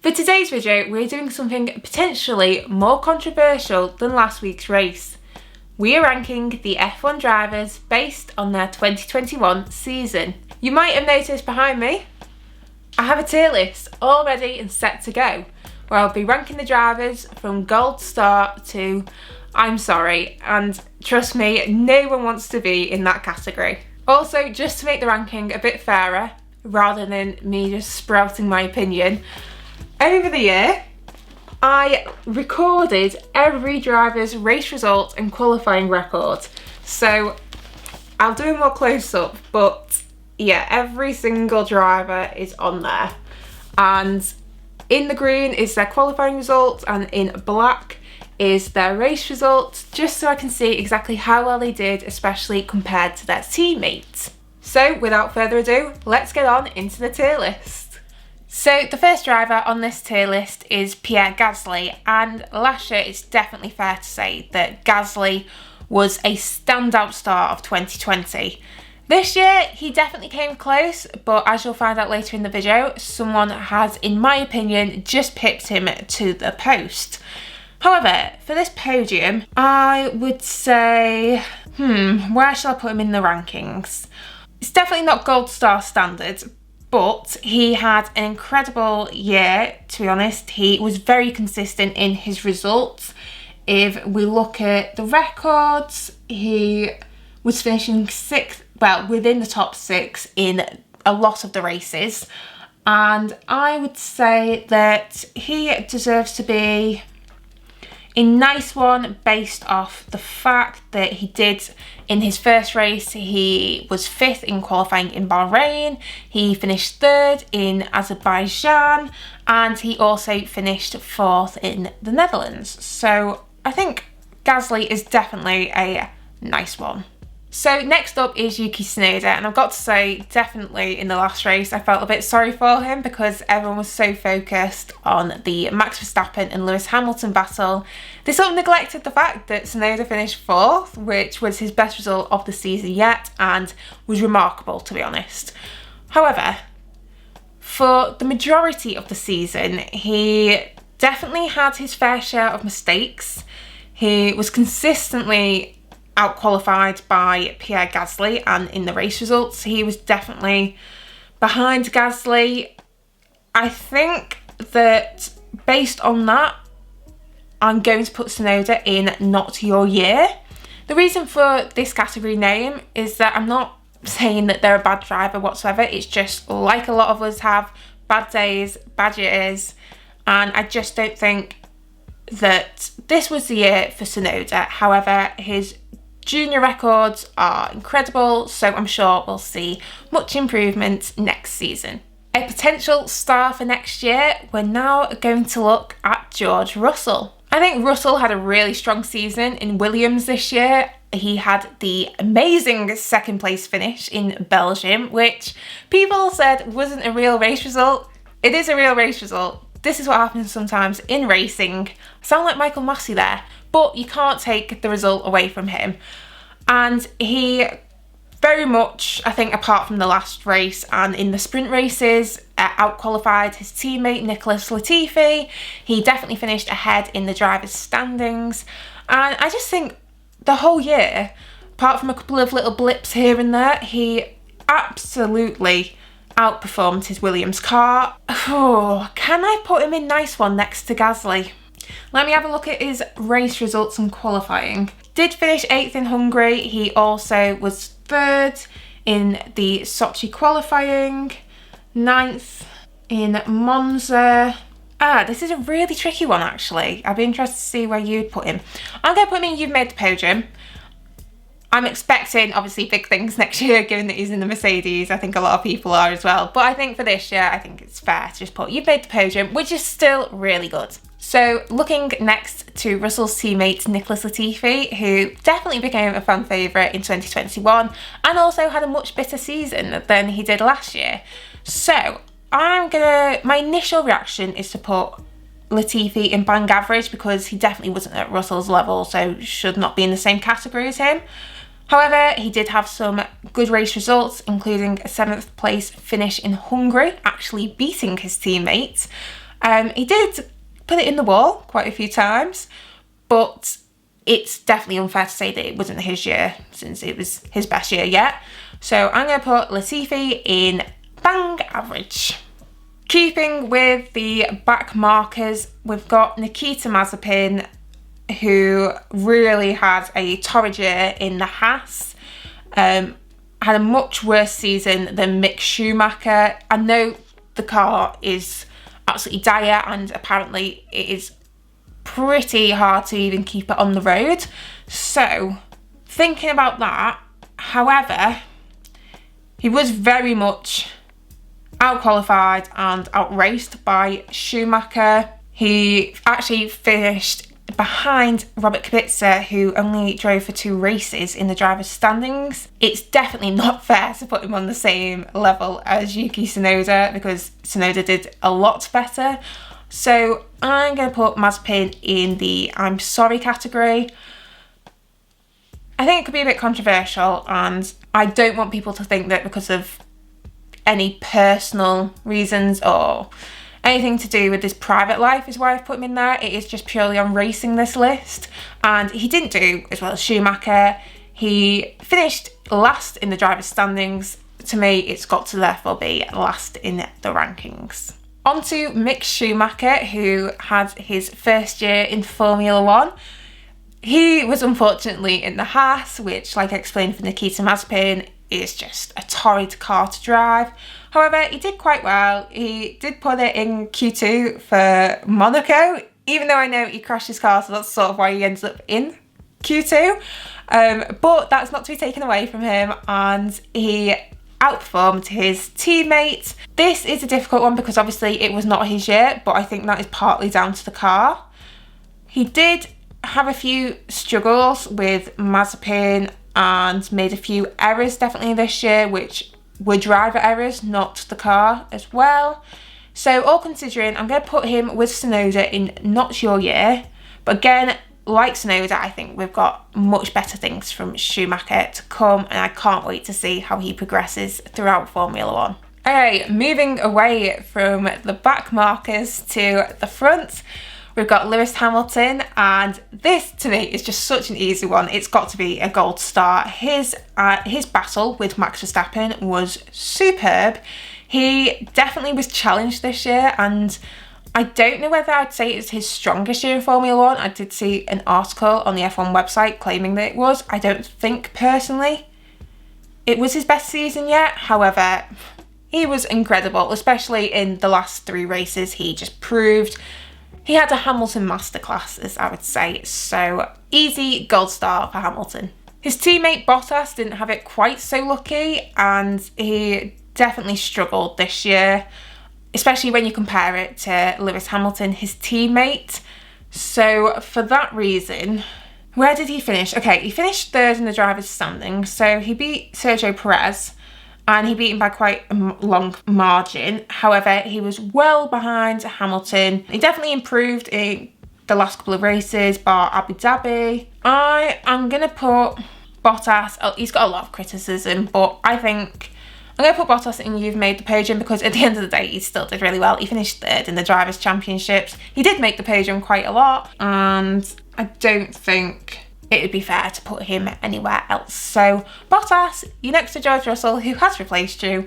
For today's video, we're doing something potentially more controversial than last week's race. We are ranking the F1 drivers based on their 2021 season. You might have noticed behind me, I have a tier list all ready and set to go, where I'll be ranking the drivers from gold star to I'm sorry, and trust me, no one wants to be in that category. Also, just to make the ranking a bit fairer, rather than me just sprouting my opinion, over the year, I recorded every driver's race result and qualifying record. So I'll do a more close up, but yeah, every single driver is on there. And in the green is their qualifying results, and in black is their race results, just so I can see exactly how well they did, especially compared to their teammates. So without further ado, let's get on into the tier list. So the first driver on this tier list is Pierre Gasly, and last year it's definitely fair to say that Gasly was a standout star of 2020. This year he definitely came close, but as you'll find out later in the video, someone has, in my opinion, just pipped him to the post. However, for this podium, I would say, where shall I put him in the rankings? It's definitely not gold star standards, but he had an incredible year, to be honest. He was very consistent in his results. If we look at the records, he was finishing sixth, well, within the top six in a lot of the races. And I would say that he deserves to be a nice one based off the fact that he did, in his first race, he was fifth in qualifying in Bahrain, he finished third in Azerbaijan, and he also finished fourth in the Netherlands. So I think Gasly is definitely a nice one. So next up is Yuki Tsunoda, and I've got to say, definitely in the last race I felt a bit sorry for him because everyone was so focused on the Max Verstappen and Lewis Hamilton battle. They sort of neglected the fact that Tsunoda finished fourth, which was his best result of the season yet and was remarkable, to be honest. However, for the majority of the season, he definitely had his fair share of mistakes. He was consistently out-qualified by Pierre Gasly, and in the race results he was definitely behind Gasly. I think that based on that, I'm going to put Tsunoda in not your year. The reason for this category name is that I'm not saying that they're a bad driver whatsoever. It's just like a lot of us have bad days, bad years, and I just don't think that this was the year for Tsunoda. However, his junior records are incredible, so I'm sure we'll see much improvement next season. A potential star for next year, we're now going to look at George Russell. I think Russell had a really strong season in Williams this year. He had the amazing second place finish in Belgium, which people said wasn't a real race result. It is a real race result. This is what happens sometimes in racing. I sound like Michael Massey there, but you can't take the result away from him. And he very much, I think, apart from the last race and in the sprint races, out-qualified his teammate Nicholas Latifi. He definitely finished ahead in the drivers' standings. And I just think the whole year, apart from a couple of little blips here and there, he absolutely outperformed his Williams car. Oh, can I put him in nice one next to Gasly? Let me have a look at his race results and qualifying. Did finish 8th in Hungary. He also was 3rd in the Sochi qualifying, 9th in Monza. This is a really tricky one actually. I'd be interested to see where you'd put him. I'm going to put him in You've Made the Podium. I'm expecting obviously big things next year given that he's in the Mercedes. I think a lot of people are as well. But I think for this year, I think it's fair to just put You've Made the Podium, which is still really good. So looking next to Russell's teammate Nicholas Latifi, who definitely became a fan favourite in 2021 and also had a much better season than he did last year. So my initial reaction is to put Latifi in bang average because he definitely wasn't at Russell's level, so should not be in the same category as him. However, he did have some good race results, including a 7th place finish in Hungary, actually beating his teammates. He did put it in the wall quite a few times, but it's definitely unfair to say that it wasn't his year since it was his best year yet. So I'm going to put Latifi in bang average. Keeping with the back markers, we've got Nikita Mazepin, who really had a torrid year in the Haas. Had a much worse season than Mick Schumacher. I know the car is absolutely dire and apparently it is pretty hard to even keep it on the road. So thinking about that, however, he was very much out-qualified and out-raced by Schumacher. He actually finished behind Robert Kubica, who only drove for 2 races in the driver's standings. It's definitely not fair to put him on the same level as Yuki Tsunoda because Tsunoda did a lot better. So I'm going to put Mazepin in the I'm sorry category. I think it could be a bit controversial, and I don't want people to think that because of any personal reasons or anything to do with his private life is why I've put him in there. It is just purely on racing, this list. And he didn't do as well as Schumacher. He finished last in the driver's standings. To me, it's got to therefore be last in the rankings. On to Mick Schumacher, who had his first year in Formula One. He was unfortunately in the Haas, which, like I explained for Nikita Mazepin, is just a torrid car to drive. However, he did quite well. He did put it in Q2 for Monaco, even though I know he crashed his car, so that's sort of why he ended up in Q2. But that's not to be taken away from him, and he outperformed his teammate. This is a difficult one because obviously it was not his year, but I think that is partly down to the car. He did have a few struggles with Mazepin and made a few errors definitely this year, which were driver errors, not the car as well. So all considering, I'm going to put him with Tsunoda in not your year. But again, like Tsunoda, I think we've got much better things from Schumacher to come, and I can't wait to see how he progresses throughout Formula One. Okay, moving away from the back markers to the front, we've got Lewis Hamilton, and this to me is just such an easy one. It's got to be a gold star. His battle with Max Verstappen was superb. He definitely was challenged this year, and I don't know whether I'd say it's his strongest year in Formula One. I did see an article on the F1 website claiming that it was. I don't think personally it was his best season yet. However, he was incredible, especially in the last 3 races. He just proved he had a Hamilton masterclass, as I would say. So easy gold star for Hamilton. His teammate Bottas didn't have it quite so lucky, and he definitely struggled this year, especially when you compare it to Lewis Hamilton, his teammate. So for that reason, where did he finish? Okay, he finished 3rd in the driver's standings. So he beat Sergio Perez, and he beat him by quite a long margin. However, he was well behind Hamilton. He definitely improved in the last couple of races, bar Abu Dhabi. I am going to put Bottas. Oh, he's got a lot of criticism, but I think I'm going to put Bottas in You've Made the Podium, because at the end of the day, he still did really well. He finished 3rd in the Drivers' Championships. He did make the podium quite a lot, and I don't think it would be fair to put him anywhere else. So Bottas, you're next to George Russell, who has replaced you,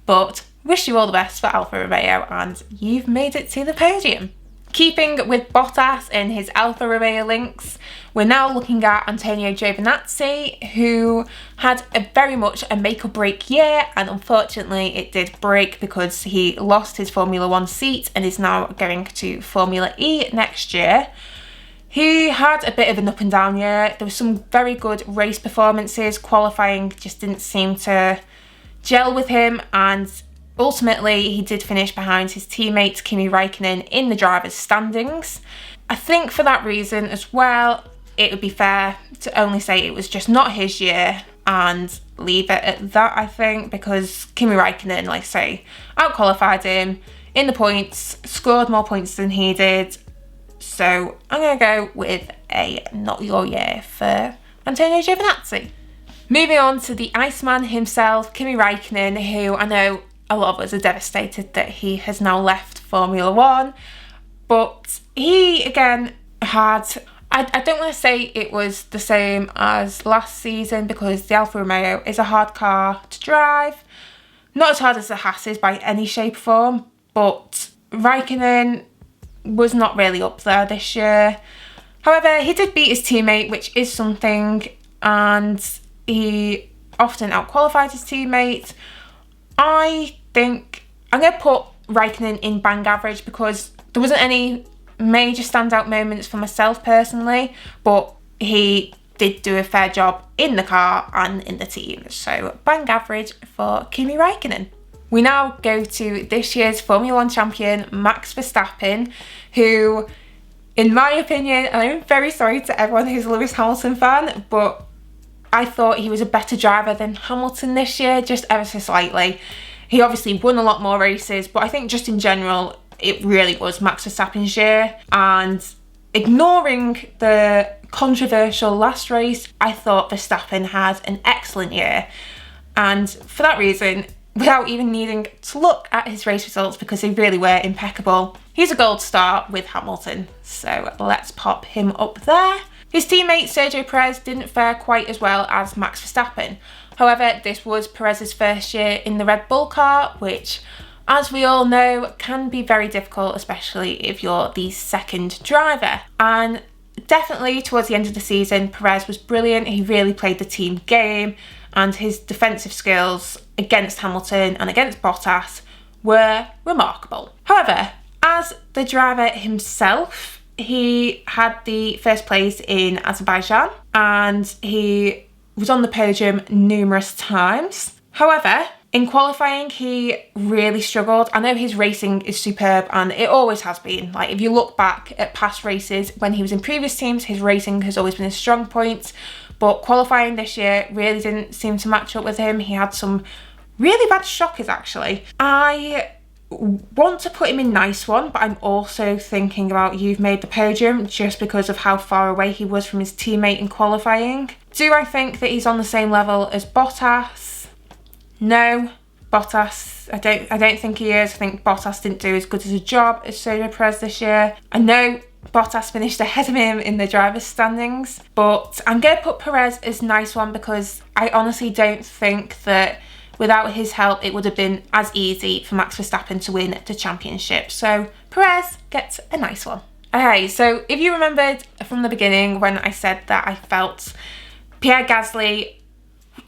but wish you all the best for Alfa Romeo, and you've made it to the podium. Keeping with Bottas and his Alfa Romeo links, we're now looking at Antonio Giovinazzi, who had very much a make or break year, and unfortunately it did break because he lost his Formula One seat and is now going to Formula E next year. He had a bit of an up and down year. There were some very good race performances. Qualifying just didn't seem to gel with him, and ultimately he did finish behind his teammate Kimi Räikkönen in the drivers' standings. I think for that reason as well, it would be fair to only say it was just not his year and leave it at that, I think, because Kimi Räikkönen, like I say, out-qualified him in the points, scored more points than he did. So I'm going to go with a not your year for Antonio Giovinazzi. Moving on to the Iceman himself, Kimi Räikkönen, who I know a lot of us are devastated that he has now left Formula One. But he, again, had... I don't want to say it was the same as last season because the Alfa Romeo is a hard car to drive. Not as hard as the Haas is by any shape or form, but Räikkönen was not really up there this year. However, he did beat his teammate, which is something, and he often outqualified his teammate. I think I'm going to put Räikkönen in bang average because there wasn't any major standout moments for myself personally, but he did do a fair job in the car and in the team. So bang average for Kimi Räikkönen. We now go to this year's Formula 1 champion, Max Verstappen, who, in my opinion, and I'm very sorry to everyone who's a Lewis Hamilton fan, but I thought he was a better driver than Hamilton this year, just ever so slightly. He obviously won a lot more races, but I think just in general, it really was Max Verstappen's year. And ignoring the controversial last race, I thought Verstappen had an excellent year. And for that reason, without even needing to look at his race results because they really were impeccable, he's a gold star with Hamilton. So let's pop him up there. His teammate Sergio Perez didn't fare quite as well as Max Verstappen. However, this was Perez's first year in the Red Bull car, which, as we all know, can be very difficult, especially if you're the second driver. And definitely towards the end of the season, Perez was brilliant. He really played the team game, and his defensive skills against Hamilton and against Bottas were remarkable. However, as the driver himself, he had the first place in Azerbaijan and he was on the podium numerous times. However, in qualifying, he really struggled. I know his racing is superb and it always has been. Like, if you look back at past races when he was in previous teams, his racing has always been a strong point. But qualifying this year really didn't seem to match up with him. He had some really bad shockers, actually. I want to put him in nice one, but I'm also thinking about you've made the podium just because of how far away he was from his teammate in qualifying. Do I think that he's on the same level as Bottas? No. Bottas, I don't think he is. I think Bottas didn't do as good as a job as Sergio Perez this year. I know Bottas finished ahead of him in the driver's standings, but I'm going to put Perez as nice one because I honestly don't think that without his help it would have been as easy for Max Verstappen to win the championship. So Perez gets a nice one. Okay, so if you remembered from the beginning when I said that I felt Pierre Gasly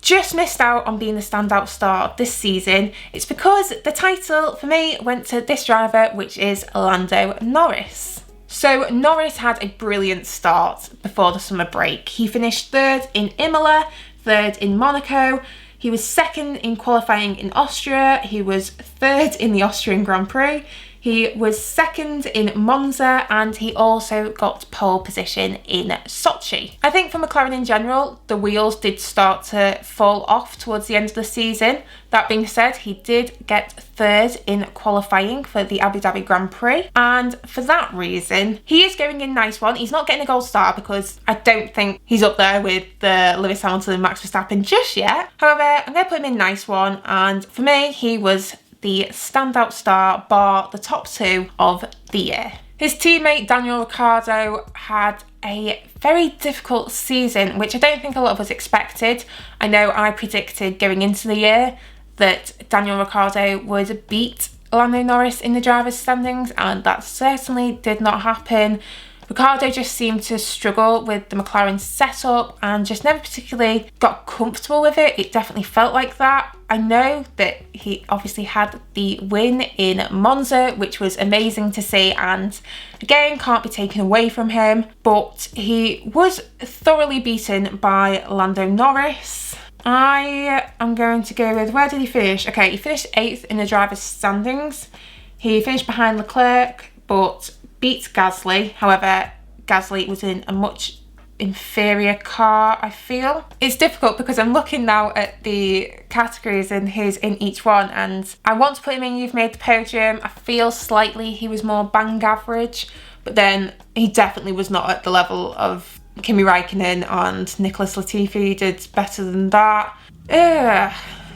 just missed out on being the standout star this season, it's because the title for me went to this driver, which is Lando Norris. So Norris had a brilliant start before the summer break. He finished third in Imola, third in Monaco. He was second in qualifying in Austria. He was third in the Austrian Grand Prix. He was second in Monza, and he also got pole position in Sochi. I think for McLaren in general, the wheels did start to fall off towards the end of the season. That being said, he did get third in qualifying for the Abu Dhabi Grand Prix, and for that reason, he is going in nice one. He's not getting a gold star because I don't think he's up there with the Lewis Hamilton and Max Verstappen just yet. However, I'm going to put him in nice one, and for me, he was the standout star bar the top two of the year. His teammate Daniel Ricciardo had a very difficult season, which I don't think a lot of us expected. I know I predicted going into the year that Daniel Ricciardo would beat Lando Norris in the drivers' standings, and that certainly did not happen. Ricciardo just seemed to struggle with the McLaren setup and just never particularly got comfortable with it. It definitely felt like that. I know that he obviously had the win in Monza, which was amazing to see, and again, can't be taken away from him, but he was thoroughly beaten by Lando Norris. I am going to go with, where did he finish? Okay, he finished 8th in the drivers' standings. He finished behind Leclerc, but beat Gasly. However, Gasly was in a much inferior car, I feel. It's difficult because I'm looking now at the categories and who's in each one, and I want to put him in you've made the podium. I feel slightly he was more bang average, but then he definitely was not at the level of Kimi Räikkönen and Nicholas Latifi. Did better than that.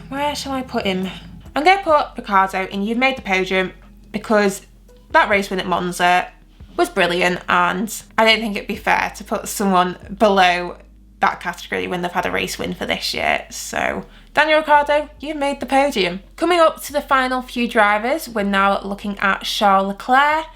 Where shall I put him? I'm going to put Ricciardo in you've made the podium because that race win at Monza, was brilliant, and I don't think it'd be fair to put someone below that category when they've had a race win for this year. So Daniel Ricciardo, you've made the podium. Coming up to the final few drivers, we're now looking at Charles Leclerc,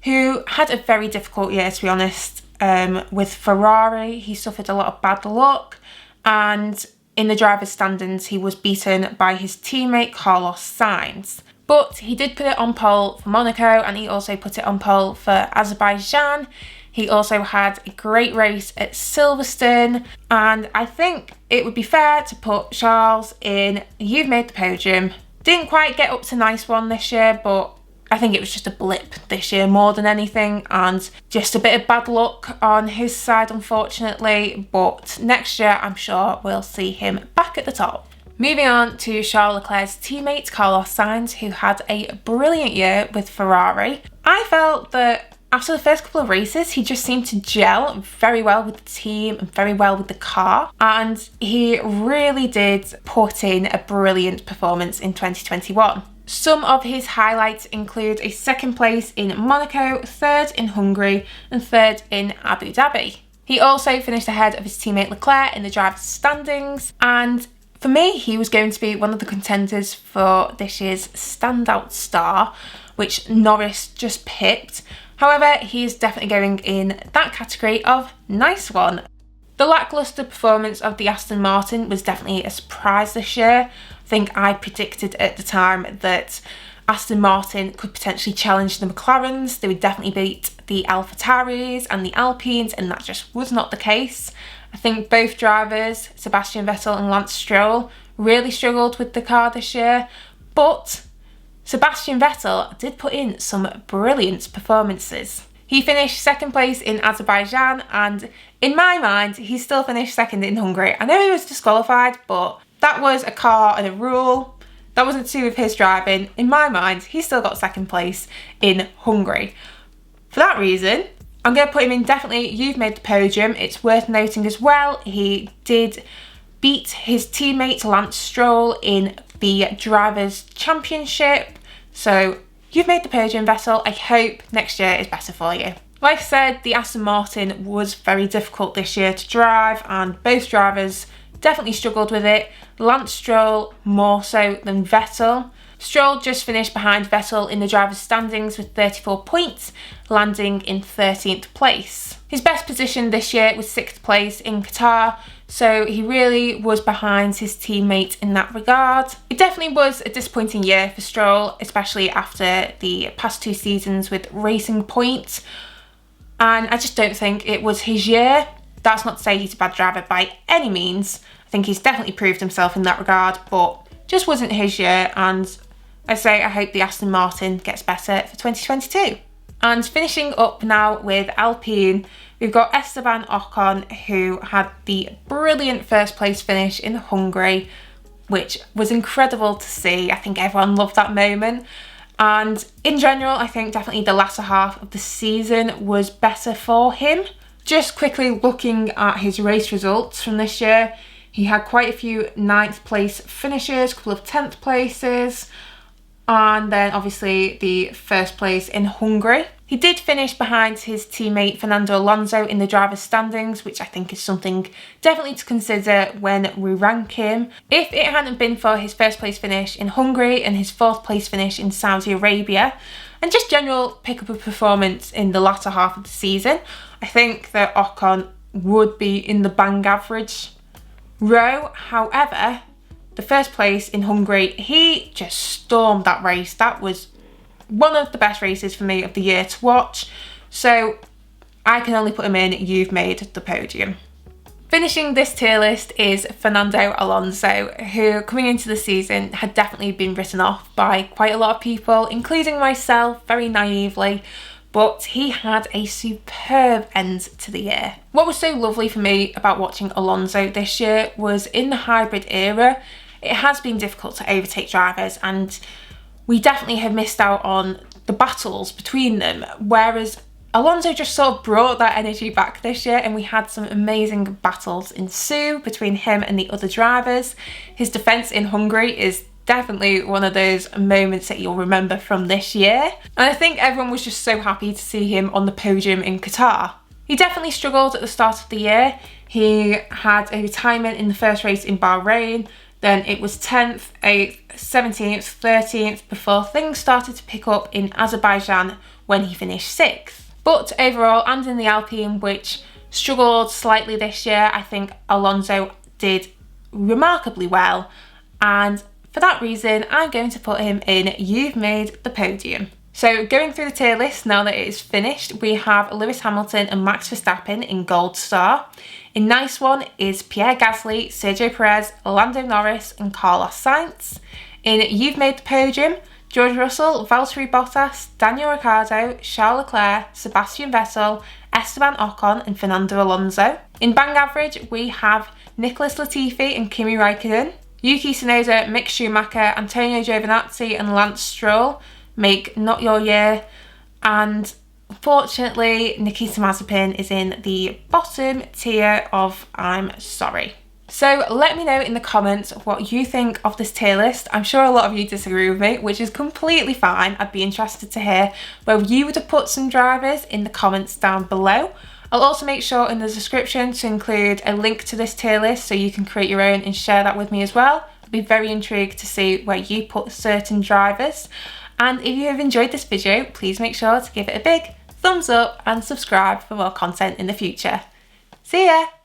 who had a very difficult year, to be honest. With Ferrari, he suffered a lot of bad luck, and in the driver's standings, he was beaten by his teammate Carlos Sainz. But he did put it on pole for Monaco, and he also put it on pole for Azerbaijan. He also had a great race at Silverstone, and I think it would be fair to put Charles in You've Made the Podium. Didn't quite get up to nice one this year, but I think it was just a blip this year more than anything, and just a bit of bad luck on his side, unfortunately. But next year, I'm sure we'll see him back at the top. Moving on to Charles Leclerc's teammate, Carlos Sainz, who had a brilliant year with Ferrari. I felt that after the first couple of races, he just seemed to gel very well with the team and very well with the car. And he really did put in a brilliant performance in 2021. Some of his highlights include a second place in Monaco, third in Hungary, and third in Abu Dhabi. He also finished ahead of his teammate Leclerc in the driver's standings, and for me, he was going to be one of the contenders for this year's standout star, which Norris just pipped. However, he's definitely going in that category of nice one. The lacklustre performance of the Aston Martin was definitely a surprise this year. I think I predicted at the time that Aston Martin could potentially challenge the McLarens. They would definitely beat the AlphaTauris and the Alpines, and that just was not the case. I think both drivers, Sebastian Vettel and Lance Stroll, really struggled with the car this year, but Sebastian Vettel did put in some brilliant performances. He finished second place in Azerbaijan, and in my mind, he still finished second in Hungary. I know he was disqualified, but that was a car and a rule. That wasn't to do with his driving. In my mind, he still got second place in Hungary. For that reason, I'm going to put him in definitely You've Made the Podium. It's worth noting as well, he did beat his teammate Lance Stroll in the Drivers' Championship. So you've made the podium, Vettel. I hope next year is better for you. Like I said, the Aston Martin was very difficult this year to drive, and both drivers definitely struggled with it. Lance Stroll more so than Vettel. Stroll just finished behind Vettel in the drivers' standings with 34 points, landing in 13th place. His best position this year was 6th place in Qatar, so he really was behind his teammate in that regard. It definitely was a disappointing year for Stroll, especially after the past 2 seasons with Racing Point, and I just don't think it was his year. That's not to say he's a bad driver by any means. I think he's definitely proved himself in that regard, but just wasn't his year, and I hope the Aston Martin gets better for 2022. And finishing up now with Alpine, we've got Esteban Ocon, who had the brilliant first place finish in Hungary, which was incredible to see. I think everyone loved that moment. And in general, I think definitely the latter half of the season was better for him. Just quickly looking at his race results from this year, he had quite a few 9th place finishes, a couple of 10th places, and then obviously the first place in Hungary. He did finish behind his teammate Fernando Alonso in the driver's standings, which I think is something definitely to consider when we rank him. If it hadn't been for his first place finish in Hungary and his 4th place finish in Saudi Arabia, and just general pick-up of performance in the latter half of the season, I think that Ocon would be in the bang average row. However, the first place in Hungary, he just stormed that race. That was one of the best races for me of the year to watch. So I can only put him in You've Made the Podium. Finishing this tier list is Fernando Alonso, who coming into the season had definitely been written off by quite a lot of people, including myself, very naively, but he had a superb end to the year. What was so lovely for me about watching Alonso this year was in the hybrid era, it has been difficult to overtake drivers, and we definitely have missed out on the battles between them, whereas Alonso just sort of brought that energy back this year, and we had some amazing battles ensue between him and the other drivers. His defence in Hungary is definitely one of those moments that you'll remember from this year. And I think everyone was just so happy to see him on the podium in Qatar. He definitely struggled at the start of the year. He had a retirement in the first race in Bahrain, then it was 10th, 8th, 17th, 13th before things started to pick up in Azerbaijan when he finished 6th. But overall, and in the Alpine, which struggled slightly this year, I think Alonso did remarkably well, and for that reason I'm going to put him in You've Made the Podium. So going through the tier list now that it is finished, we have Lewis Hamilton and Max Verstappen in Gold Star. In Nice One is Pierre Gasly, Sergio Perez, Lando Norris and Carlos Sainz. In You've Made the Podium, George Russell, Valtteri Bottas, Daniel Ricciardo, Charles Leclerc, Sebastian Vettel, Esteban Ocon and Fernando Alonso. In Bang Average, we have Nicholas Latifi and Kimi Räikkönen. Yuki Tsunoda, Mick Schumacher, Antonio Giovinazzi and Lance Stroll make Not Your Year, and unfortunately Nikita Mazepin is in the bottom tier of I'm sorry. So let me know in the comments what you think of this tier list. I'm sure a lot of you disagree with me, which is completely fine. I'd be interested to hear whether you would have put some drivers in the comments down below. I'll also make sure in the description to include a link to this tier list so you can create your own and share that with me as well. I'd be very intrigued to see where you put certain drivers. And if you have enjoyed this video, please make sure to give it a big thumbs up and subscribe for more content in the future. See ya!